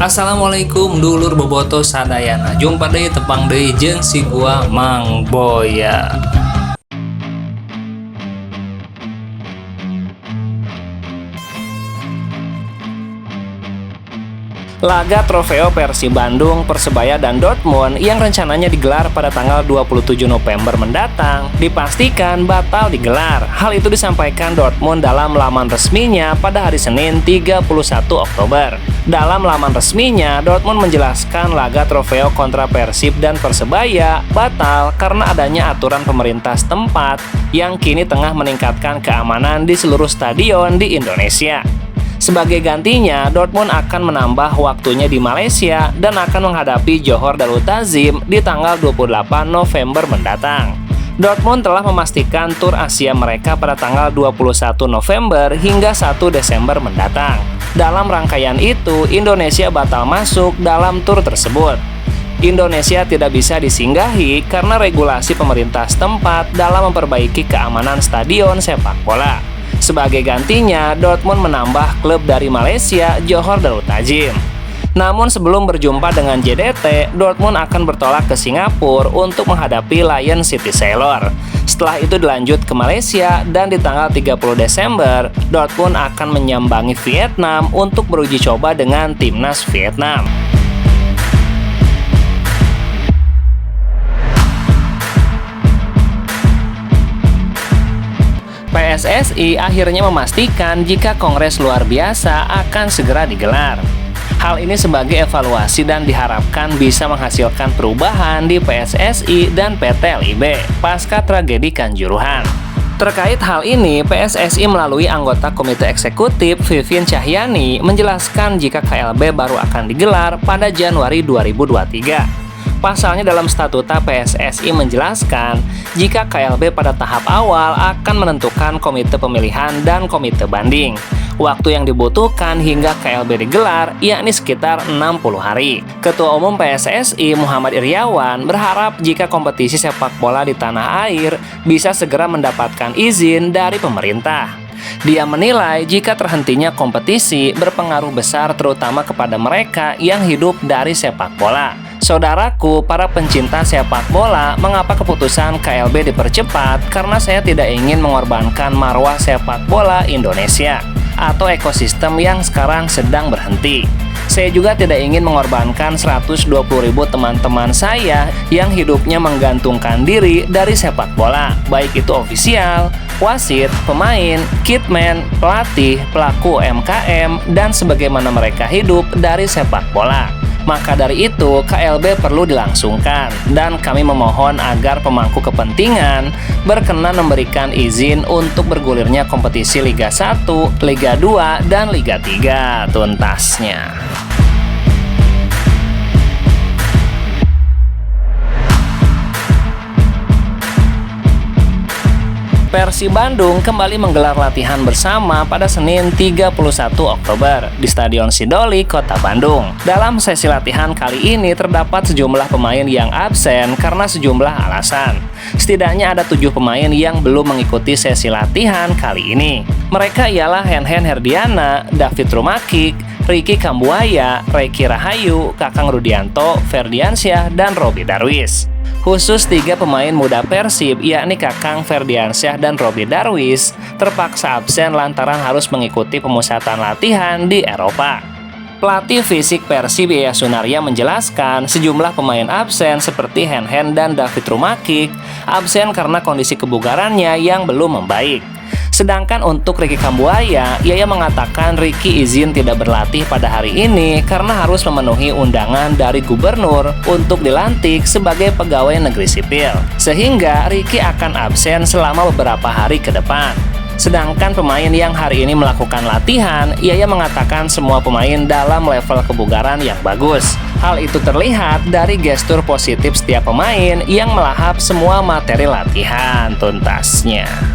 Assalamualaikum dulur boboto sadayana. Jumpa deui tepang deui jeung si gua Mang Boya. Laga Trofeo Persib Bandung, Persebaya, dan Dortmund yang rencananya digelar pada tanggal 27 November mendatang dipastikan batal digelar. Hal itu disampaikan Dortmund dalam laman resminya pada hari Senin 31 Oktober. Dalam laman resminya, Dortmund menjelaskan laga Trofeo kontra Persib dan Persebaya batal karena adanya aturan pemerintah setempat yang kini tengah meningkatkan keamanan di seluruh stadion di Indonesia. Sebagai gantinya, Dortmund akan menambah waktunya di Malaysia dan akan menghadapi Johor Darul Ta'zim di tanggal 28 November mendatang. Dortmund telah memastikan tur Asia mereka pada tanggal 21 November hingga 1 Desember mendatang. Dalam rangkaian itu, Indonesia batal masuk dalam tur tersebut. Indonesia tidak bisa disinggahi karena regulasi pemerintah setempat dalam memperbaiki keamanan stadion sepak bola. Sebagai gantinya, Dortmund menambah klub dari Malaysia, Johor Darul Ta'zim. Namun sebelum berjumpa dengan JDT, Dortmund akan bertolak ke Singapura untuk menghadapi Lion City Sailor. Setelah itu dilanjut ke Malaysia dan di tanggal 30 Desember, Dortmund akan menyambangi Vietnam untuk beruji coba dengan timnas Vietnam. PSSI akhirnya memastikan jika Kongres Luar Biasa akan segera digelar. Hal ini sebagai evaluasi dan diharapkan bisa menghasilkan perubahan di PSSI dan PT LIB pasca tragedi Kanjuruhan. Terkait hal ini, PSSI melalui anggota Komite Eksekutif Vivien Cahyani menjelaskan jika KLB baru akan digelar pada Januari 2023. Pasalnya dalam statuta PSSI menjelaskan jika KLB pada tahap awal akan menentukan komite pemilihan dan komite banding. Waktu yang dibutuhkan hingga KLB digelar yakni sekitar 60 hari. Ketua Umum PSSI Muhammad Iryawan berharap jika kompetisi sepak bola di tanah air bisa segera mendapatkan izin dari pemerintah. Dia menilai jika terhentinya kompetisi berpengaruh besar terutama kepada mereka yang hidup dari sepak bola. Saudaraku, para pencinta sepak bola, mengapa keputusan KLB dipercepat? Karena saya tidak ingin mengorbankan marwah sepak bola Indonesia atau ekosistem yang sekarang sedang berhenti. Saya juga tidak ingin mengorbankan 120.000 teman-teman saya yang hidupnya menggantungkan diri dari sepak bola, baik itu ofisial, wasit, pemain, kitman, pelatih, pelaku UMKM, dan sebagaimana mereka hidup dari sepak bola. Maka dari itu, KLB perlu dilangsungkan dan kami memohon agar pemangku kepentingan berkenan memberikan izin untuk bergulirnya kompetisi Liga 1, Liga 2, dan Liga 3 tuntasnya. Persib Bandung kembali menggelar latihan bersama pada Senin 31 Oktober di Stadion Sidoli, Kota Bandung. Dalam sesi latihan kali ini terdapat sejumlah pemain yang absen karena sejumlah alasan. Setidaknya ada 7 pemain yang belum mengikuti sesi latihan kali ini. Mereka ialah Henhen Herdiana, David Rumakik, Ricky Kambuaya, Reky Rahayu, Kakang Rudianto, Ferdiansyah, dan Robby Darwis. Khusus 3 pemain muda Persib, yakni Kakang Ferdiansyah dan Robby Darwis, terpaksa absen lantaran harus mengikuti pemusatan latihan di Eropa. Pelatih fisik Persib Yaya Sunaria menjelaskan sejumlah pemain absen seperti Henhen dan David Rumakik absen karena kondisi kebugarannya yang belum membaik. Sedangkan untuk Ricky Kambuaya, Yaya mengatakan Ricky izin tidak berlatih pada hari ini karena harus memenuhi undangan dari gubernur untuk dilantik sebagai pegawai negeri sipil. Sehingga Ricky akan absen selama beberapa hari ke depan. Sedangkan pemain yang hari ini melakukan latihan, Yaya mengatakan semua pemain dalam level kebugaran yang bagus. Hal itu terlihat dari gestur positif setiap pemain yang melahap semua materi latihan tuntasnya.